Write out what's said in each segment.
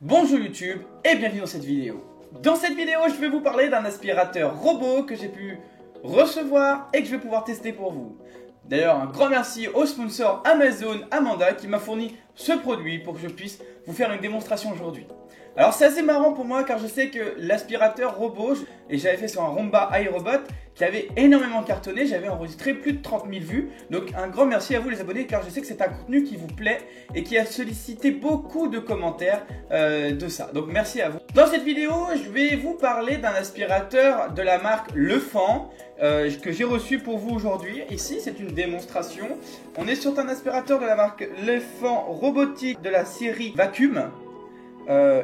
Bonjour YouTube et bienvenue dans cette vidéo. Dans cette vidéo, je vais vous parler d'un aspirateur robot que j'ai pu recevoir et que je vais pouvoir tester pour vous. D'ailleurs, un grand merci au sponsor Amazon Amanda qui m'a fourni ce produit pour que je puisse vous faire une démonstration aujourd'hui. Alors c'est assez marrant pour moi car je sais que l'aspirateur robot, et j'avais fait sur un Roomba iRobot qui avait énormément cartonné, j'avais enregistré plus de 30 000 vues. Donc un grand merci à vous les abonnés car je sais que c'est un contenu qui vous plaît et qui a sollicité beaucoup de commentaires de ça. Donc merci à vous. Dans cette vidéo, je vais vous parler d'un aspirateur de la marque Lefan que j'ai reçu pour vous aujourd'hui. Ici c'est une démonstration. On est sur un aspirateur de la marque Lefan robotique de la série Vacuum.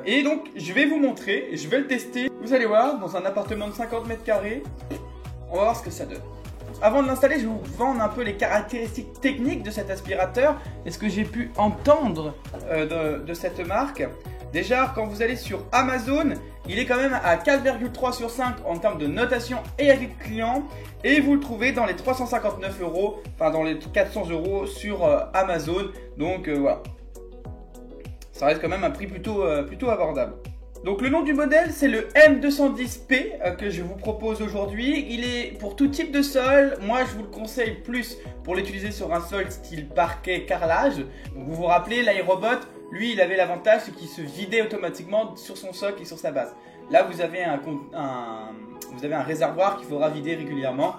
Et donc je vais vous montrer, je vais le tester. Vous allez voir, dans un appartement de 50 mètres carrés, on va voir ce que ça donne. Avant de l'installer, je vais vous vendre un peu les caractéristiques techniques de cet aspirateur et ce que j'ai pu entendre de cette marque. Déjà, quand vous allez sur Amazon, il est quand même à 4,3 sur 5 en termes de notation et avis client. Et vous le trouvez dans les 359 €, enfin dans les 400 € sur Amazon. Donc voilà. Ça reste quand même un prix plutôt abordable. Donc le nom du modèle c'est le M210P que je vous propose aujourd'hui. Il est pour tout type de sol. Moi je vous le conseille plus pour l'utiliser sur un sol style parquet carrelage. Donc, vous vous rappelez l'iRobot, lui il avait l'avantage c'est qu'il se vidait automatiquement sur son socle et sur sa base. Là vous avez un réservoir qu'il faudra vider régulièrement.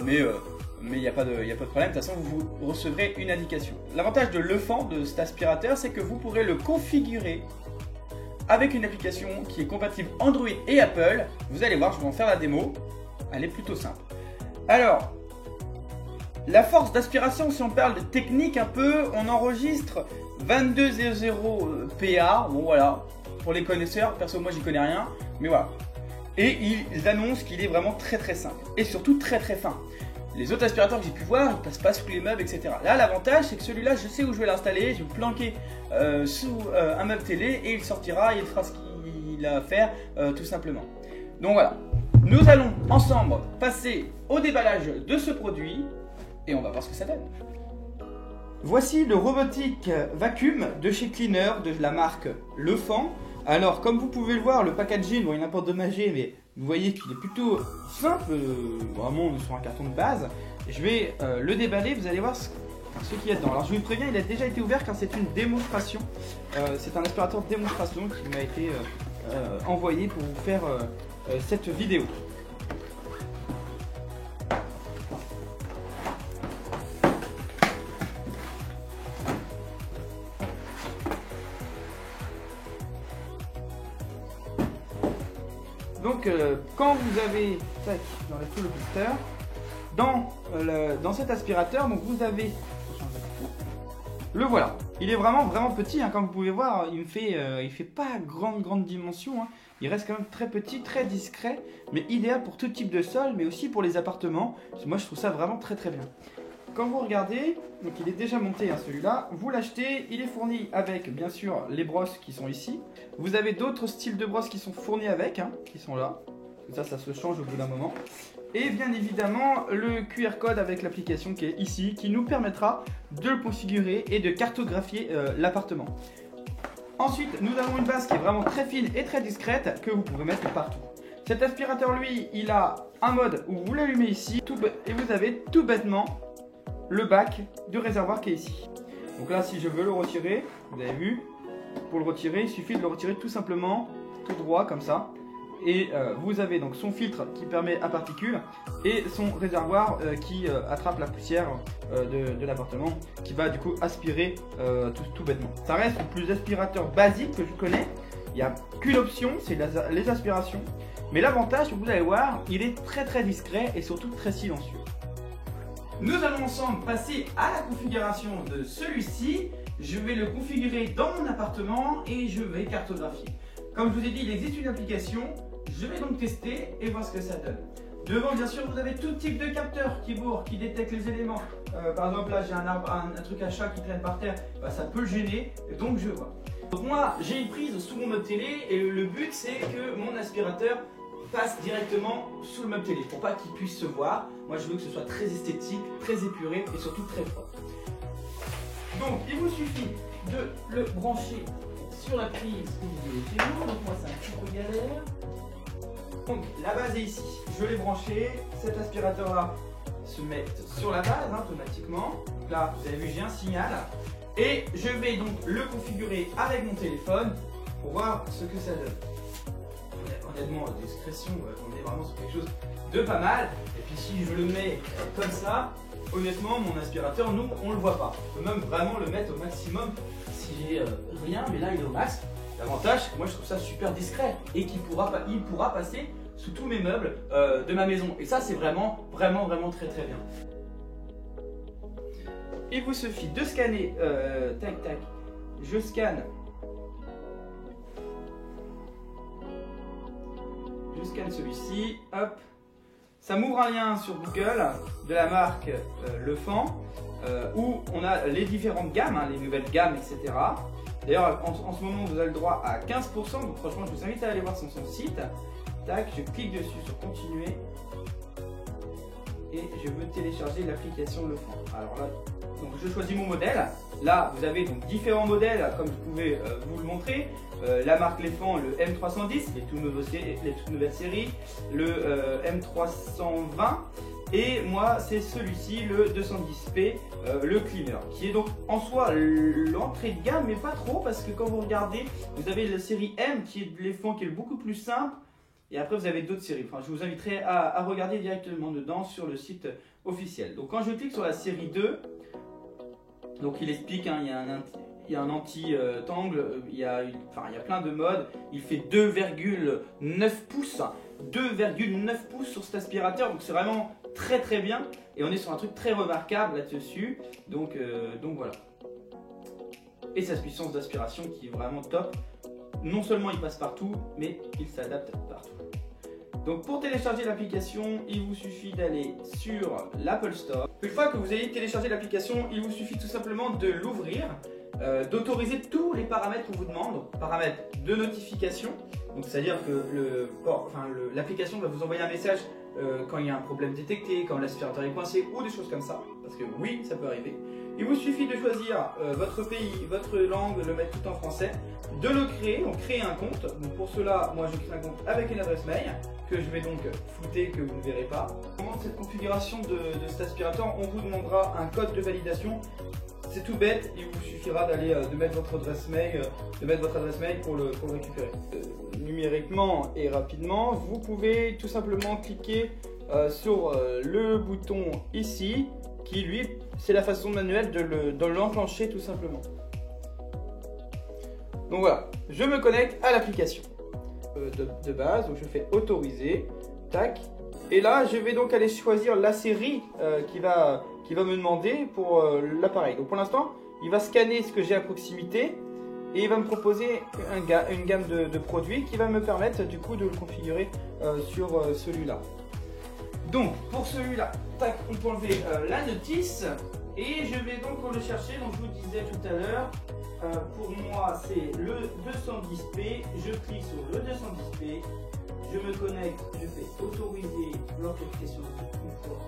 Mais il n'y a pas de problème, de toute façon vous recevrez une indication. L'avantage de Lefan, de cet aspirateur, c'est que vous pourrez le configurer avec une application qui est compatible Android et Apple. Vous allez voir, je vais en faire la démo, elle est plutôt simple. Alors, la force d'aspiration, si on parle de technique un peu, on enregistre 2200 PA, bon voilà, pour les connaisseurs, perso moi j'y connais rien, mais voilà. Et ils annoncent qu'il est vraiment très simple et surtout très fin. Les autres aspirateurs que j'ai pu voir, ils passent pas sous les meubles, etc. Là, l'avantage, c'est que celui-là, je sais où je vais l'installer. Je vais le planquer sous un meuble télé et il sortira et il fera ce qu'il a à faire, tout simplement. Donc voilà. Nous allons ensemble passer au déballage de ce produit et on va voir ce que ça donne. Voici le robotique vacuum de chez Cleaner de la marque Lefan. Alors, comme vous pouvez le voir, le packaging, bon, il n'a pas endommagé, mais vous voyez qu'il est plutôt simple, vraiment sur un carton de base. Je vais le déballer, vous allez voir ce qu'il y a dedans. Alors, je vous préviens, il a déjà été ouvert car c'est une démonstration. C'est un aspirateur de démonstration qui m'a été envoyé pour vous faire cette vidéo. Donc quand vous avez, tac, j'enlève tout le blister, dans cet aspirateur, donc vous avez, le voilà, il est vraiment petit, hein, comme vous pouvez voir, il fait pas grande dimension, hein. Il reste quand même très petit, très discret, mais idéal pour tout type de sol, mais aussi pour les appartements. Moi je trouve ça vraiment très bien. Quand vous regardez, donc il est déjà monté hein, celui-là, vous l'achetez, il est fourni avec bien sûr les brosses qui sont ici. Vous avez d'autres styles de brosses qui sont fournis avec, hein, qui sont là. Ça se change au bout d'un moment. Et bien évidemment le QR code avec l'application qui est ici, qui nous permettra de le configurer et de cartographier l'appartement. Ensuite, nous avons une base qui est vraiment très fine et très discrète que vous pouvez mettre partout. Cet aspirateur, lui, il a un mode où vous l'allumez ici et vous avez tout bêtement le bac du réservoir qui est ici. Donc là, si je veux le retirer, vous avez vu, pour le retirer, il suffit de le retirer tout simplement, tout droit comme ça. Et vous avez donc son filtre qui permet à particules et son réservoir qui attrape la poussière de l'appartement, qui va du coup aspirer tout bêtement. Ça reste le plus aspirateur basique que je connais. Il n'y a qu'une option, c'est les aspirations. Mais l'avantage, vous allez voir, il est très discret et surtout très silencieux. Nous allons ensemble passer à la configuration de celui-ci. Je vais le configurer dans mon appartement et je vais cartographier. Comme je vous ai dit, il existe une application. Je vais donc tester et voir ce que ça donne. Devant, bien sûr, vous avez tout type de capteurs qui détectent les éléments. Par exemple, là, j'ai un truc à chat qui traîne par terre. Bah, ça peut le gêner, donc je vois. Donc moi, j'ai une prise sous mon meuble télé et le but, c'est que mon aspirateur passe directement sous le meuble télé pour pas qu'il puisse se voir. Moi je veux que ce soit très esthétique, très épuré et surtout très propre. Donc il vous suffit de le brancher sur la prise vidéo chez nous, donc moi c'est un petit peu galère. Donc la base est ici, je l'ai branché, cet aspirateur là se met sur la base automatiquement. Donc là vous avez vu j'ai un signal et je vais donc le configurer avec mon téléphone pour voir ce que ça donne. Honnêtement, discrétion, on est vraiment sur quelque chose de pas mal. Et puis si je le mets comme ça, honnêtement mon aspirateur, nous on le voit pas. Je peux même vraiment le mettre au maximum si j'ai rien, mais là il est au max. L'avantage, c'est que moi je trouve ça super discret et qu'il pourra passer sous tous mes meubles de ma maison. Et ça c'est vraiment très bien. Il vous suffit de scanner, tac tac, je scanne. Je scanne celui-ci, hop. Ça m'ouvre un lien sur Google de la marque Lefan où on a les différentes gammes, les nouvelles gammes, etc. D'ailleurs, en ce moment, vous avez le droit à 15%, donc franchement, je vous invite à aller voir son site. Tac, je clique dessus sur continuer et je veux télécharger l'application Lefan. Alors là, donc je choisis mon modèle. Là, vous avez donc différents modèles, comme vous pouvez vous le montrer. La marque Lefan, le M310, les toutes nouvelles séries, le M320 et moi c'est celui-ci, le 210p, le cleaner, qui est donc en soi l'entrée de gamme, mais pas trop, parce que quand vous regardez, vous avez la série M qui est de Lefan, qui est beaucoup plus simple, et après vous avez d'autres séries. Enfin, je vous inviterai à regarder directement dedans sur le site officiel. Donc quand je clique sur la série 2, donc il explique, il y a un anti-tangle, il y a plein de modes. Il fait 2,9 pouces. 2,9 pouces sur cet aspirateur, donc c'est vraiment très bien. Et on est sur un truc très remarquable là-dessus. Donc voilà. Et sa puissance d'aspiration qui est vraiment top. Non seulement il passe partout, mais il s'adapte partout. Donc pour télécharger l'application, il vous suffit d'aller sur l'Apple Store. Une fois que vous avez téléchargé l'application, il vous suffit tout simplement de l'ouvrir, d'autoriser tous les paramètres qu'on vous demande, paramètres de notification. Donc c'est-à-dire que l'application va vous envoyer un message quand il y a un problème détecté, quand l'aspirateur est coincé ou des choses comme ça. Parce que oui, ça peut arriver. Il vous suffit de choisir votre pays, votre langue, de le mettre tout en français, de le créer, donc créer un compte. Donc pour cela, moi je crée un compte avec une adresse mail que je vais donc flouter, que vous ne verrez pas. Pour cette configuration de cet aspirateur, on vous demandera un code de validation. C'est tout bête, il vous suffira de mettre votre adresse mail, pour le récupérer. Numériquement et rapidement, vous pouvez tout simplement cliquer sur le bouton ici, qui lui, c'est la façon manuelle de l'enclencher tout simplement. Donc voilà, je me connecte à l'application de base, donc je fais autoriser, tac, et là je vais donc aller choisir la série qui va me demander pour l'appareil. Donc pour l'instant, il va scanner ce que j'ai à proximité et il va me proposer une gamme de produits qui va me permettre du coup de le configurer sur celui-là. Donc pour celui-là, tac, on peut enlever la notice et je vais donc le chercher. Donc je vous disais tout à l'heure, pour moi c'est le 210p, je clique sur le 210p, je me connecte, je fais autoriser l'authentification une fois,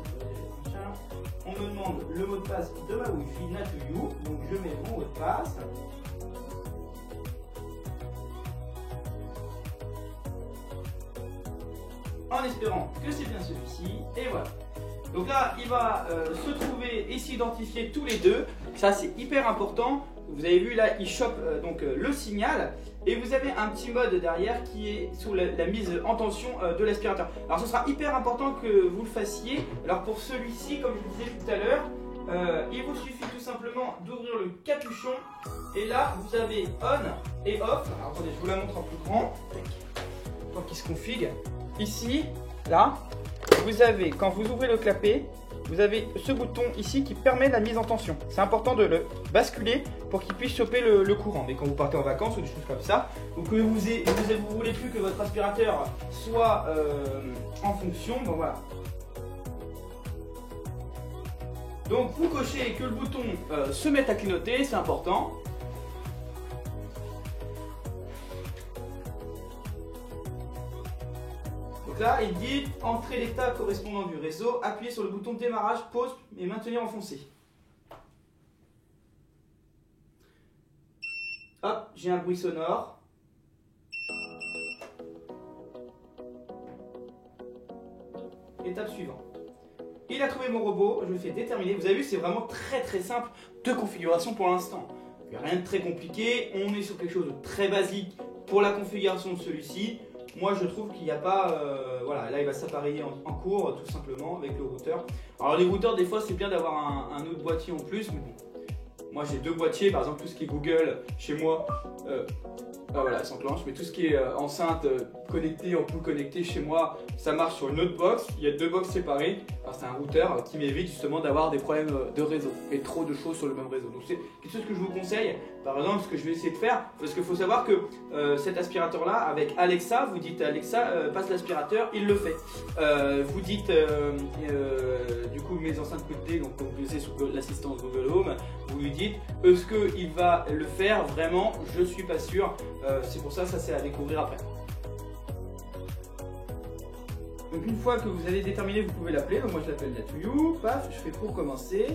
on me demande le mot de passe de ma Wi-Fi NATOYOU, donc je mets mon mot de passe. En espérant que c'est bien celui-ci, et voilà. Donc là, il va se trouver et s'identifier tous les deux. Ça, c'est hyper important. Vous avez vu là, il chope le signal. Et vous avez un petit mode derrière qui est sous la mise en tension de l'aspirateur. Alors ce sera hyper important que vous le fassiez. Alors pour celui-ci, comme je vous disais tout à l'heure, il vous suffit tout simplement d'ouvrir le capuchon. Et là, vous avez on et off. Alors attendez, je vous la montre en plus grand. Pour qu'il se configure. Ici, là, vous avez, quand vous ouvrez le clapet, vous avez ce bouton ici qui permet la mise en tension. C'est important de le basculer pour qu'il puisse choper le courant. Mais quand vous partez en vacances ou des choses comme ça, ou que vous voulez plus que votre aspirateur soit en fonction, donc voilà. Donc vous cochez que le bouton se mette à clignoter, c'est important. Donc là, il dit entrer l'état correspondant du réseau, appuyez sur le bouton démarrage, pause et maintenir enfoncé. Hop, j'ai un bruit sonore. Étape suivante. Il a trouvé mon robot, je le fais déterminer. Vous avez vu, c'est vraiment très simple de configuration pour l'instant. Il n'y a rien de très compliqué, on est sur quelque chose de très basique pour la configuration de celui-ci. Moi je trouve qu'il n'y a pas, voilà, là il va s'appareiller en cours tout simplement avec le routeur. Alors les routeurs des fois c'est bien d'avoir un autre boîtier en plus, mais bon, moi j'ai deux boîtiers, par exemple tout ce qui est Google chez moi, voilà, elle s'enclenche, mais tout ce qui est enceinte connectée, ampoule connectée chez moi, ça marche sur une autre box. Il y a deux box séparées. C'est un routeur qui m'évite justement d'avoir des problèmes de réseau et trop de choses sur le même réseau. Donc c'est quelque chose que je vous conseille. Par exemple, ce que je vais essayer de faire, parce qu'il faut savoir que cet aspirateur-là, avec Alexa, vous dites Alexa, passe l'aspirateur, il le fait. Vous dites, du coup, mes enceintes connectées, donc comme vous le savez sur l'assistance Google Home, vous lui dites, est-ce qu'il va le faire vraiment? Je suis pas sûr. C'est pour ça c'est à découvrir après. Donc une fois que vous avez déterminé, vous pouvez l'appeler. Moi je l'appelle Natuyou. Paf, je fais pour commencer.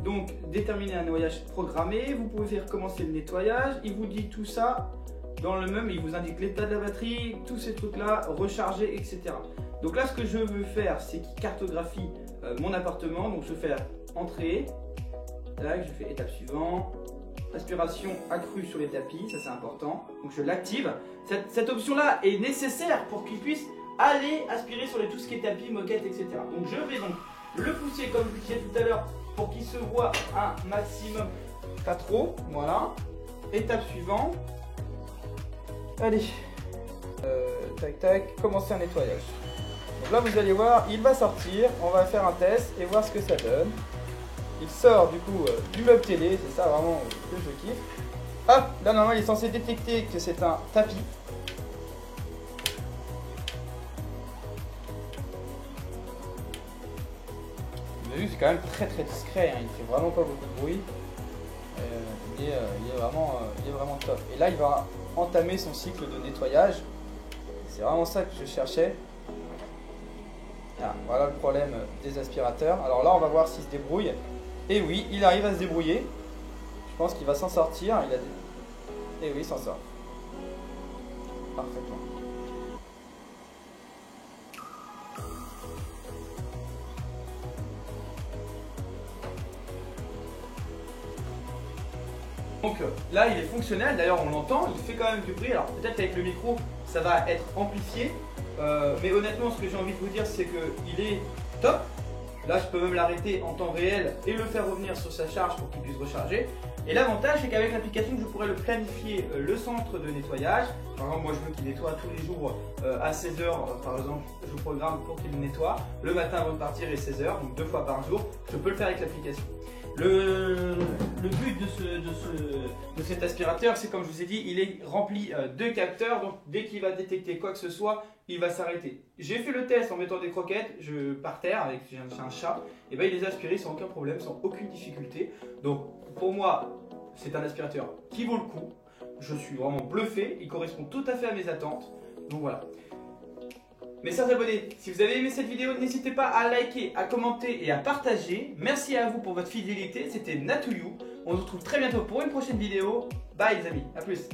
Donc déterminer un nettoyage programmé. Vous pouvez faire commencer le nettoyage. Il vous dit tout ça dans le même. Il vous indique l'état de la batterie, tous ces trucs là, recharger, etc. Donc là ce que je veux faire, c'est qu'il cartographie mon appartement. Donc je fais entrée. Tac, je fais étape suivante. Aspiration accrue sur les tapis, ça c'est important. Donc je l'active. Cette option là est nécessaire pour qu'il puisse aller aspirer sur tout ce qui est tapis, moquette, etc. Donc je vais donc le pousser comme je vous disais tout à l'heure pour qu'il se voit un maximum, pas trop, voilà. Étape suivante. Allez, tac tac, commencer un nettoyage. Donc là vous allez voir, il va sortir, on va faire un test et voir ce que ça donne. Il sort du coup du meuble télé, c'est ça vraiment que je kiffe. Hop, là normalement il est censé détecter que c'est un tapis. Vous avez vu, c'est quand même très discret, hein. Il fait vraiment pas beaucoup de bruit. Il est vraiment top. Et là il va entamer son cycle de nettoyage. C'est vraiment ça que je cherchais. Ah, voilà le problème des aspirateurs. Alors là on va voir s'il se débrouille. Et oui, il arrive à se débrouiller. Je pense qu'il va s'en sortir. Et oui, il s'en sort. Parfaitement. Donc là, il est fonctionnel. D'ailleurs, on l'entend. Il fait quand même du bruit. Alors peut-être avec le micro, ça va être amplifié. Mais honnêtement, ce que j'ai envie de vous dire, c'est qu'il est top. Là, je peux même l'arrêter en temps réel et le faire revenir sur sa charge pour qu'il puisse recharger. Et l'avantage, c'est qu'avec l'application, je pourrais le planifier le centre de nettoyage. Par exemple, moi, je veux qu'il nettoie tous les jours à 16 h. Par exemple, je programme pour qu'il nettoie le matin avant de partir et 16 h, donc 2 fois par jour. Je peux le faire avec l'application. Le but de cet aspirateur, c'est comme je vous ai dit, il est rempli de capteurs. Donc, dès qu'il va détecter quoi que ce soit, il va s'arrêter. J'ai fait le test en mettant des croquettes par terre avec un chat. Et ben, il les a aspirés sans aucun problème, sans aucune difficulté. Donc, pour moi, c'est un aspirateur qui vaut le coup. Je suis vraiment bluffé. Il correspond tout à fait à mes attentes. Donc voilà. Mes chers abonnés, si vous avez aimé cette vidéo, n'hésitez pas à liker, à commenter et à partager. Merci à vous pour votre fidélité. C'était Natuyou. On se retrouve très bientôt pour une prochaine vidéo. Bye les amis, à plus.